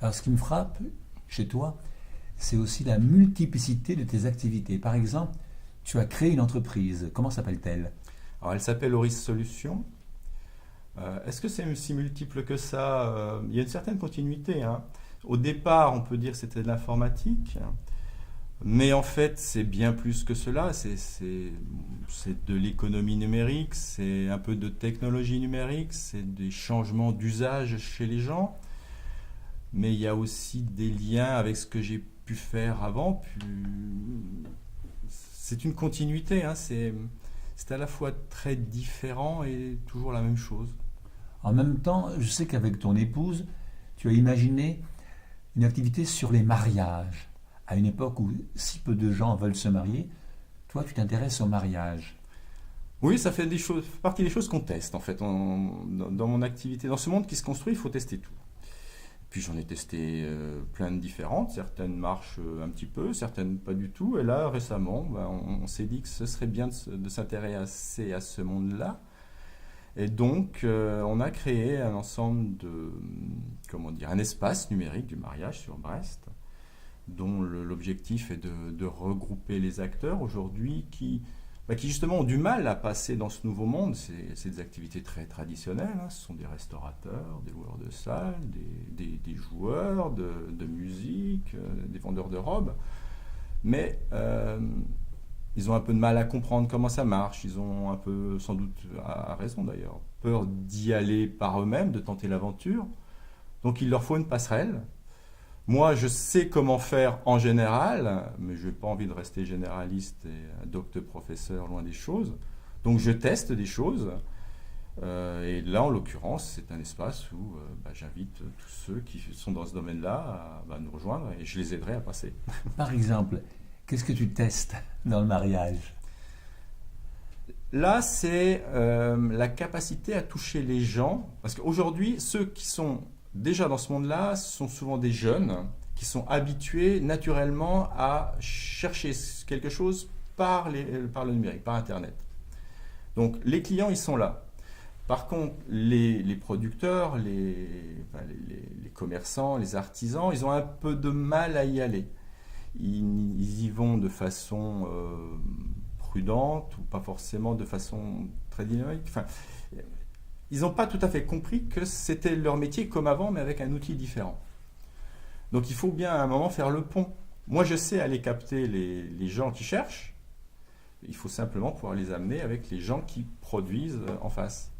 Alors, ce qui me frappe chez toi, c'est aussi la multiplicité de tes activités. Par exemple, tu as créé une entreprise. Comment s'appelle-t-elle? Alors, elle s'appelle Auris Solutions. Est-ce que c'est si multiple que ça? Il y a une certaine continuité, hein. Au départ, on peut dire que c'était de l'informatique, mais en fait, c'est bien plus que cela. C'est de l'économie numérique, c'est un peu de technologie numérique, c'est des changements d'usage chez les gens, mais il y a aussi des liens avec ce que j'ai pu faire avant. C'est une continuité, hein. C'est à la fois très différent et toujours la même chose. En même temps, je sais qu'avec ton épouse, tu as imaginé une activité sur les mariages. À une époque où si peu de gens veulent se marier, toi, tu t'intéresses au mariage. Oui, ça fait partie des choses qu'on teste en fait. Dans mon activité, dans ce monde qui se construit, il faut tester tout. Puis j'en ai testé plein de différentes. Certaines marchent un petit peu, certaines pas du tout. Et là, récemment, ben, on s'est dit que ce serait bien de s'intéresser à ce monde-là. Et donc, on a créé un ensemble comment dire, un espace numérique du mariage sur Brest, dont l'objectif est de regrouper les acteurs aujourd'hui qui justement ont du mal à passer dans ce nouveau monde. C'est des activités très traditionnelles, hein. Ce sont des restaurateurs, des loueurs de salles, des joueurs de musique, des vendeurs de robes. Mais ils ont un peu de mal à comprendre comment ça marche. Ils ont un peu, sans doute à raison d'ailleurs, peur d'y aller par eux-mêmes, de tenter l'aventure. Donc il leur faut une passerelle. Moi, je sais comment faire en général, mais je n'ai pas envie de rester généraliste et docteur-professeur, loin des choses. Donc je teste des choses. Et là, en l'occurrence, c'est un espace où j'invite tous ceux qui sont dans ce domaine-là à nous rejoindre et je les aiderai à passer. Par exemple, qu'est-ce que tu testes dans le mariage? Là, c'est la capacité à toucher les gens. Parce qu'aujourd'hui, ceux qui sont déjà dans ce monde-là sont souvent des jeunes qui sont habitués naturellement à chercher quelque chose par le numérique, par Internet. Donc les clients, ils sont là. Par contre, les producteurs, les commerçants, les artisans, ils ont un peu de mal à y aller. Ils y vont de façon prudente ou pas forcément de façon très dynamique. Enfin, ils n'ont pas tout à fait compris que c'était leur métier comme avant, mais avec un outil différent. Donc il faut bien à un moment faire le pont. Moi, je sais aller capter les gens qui cherchent. Il faut simplement pouvoir les amener avec les gens qui produisent en face.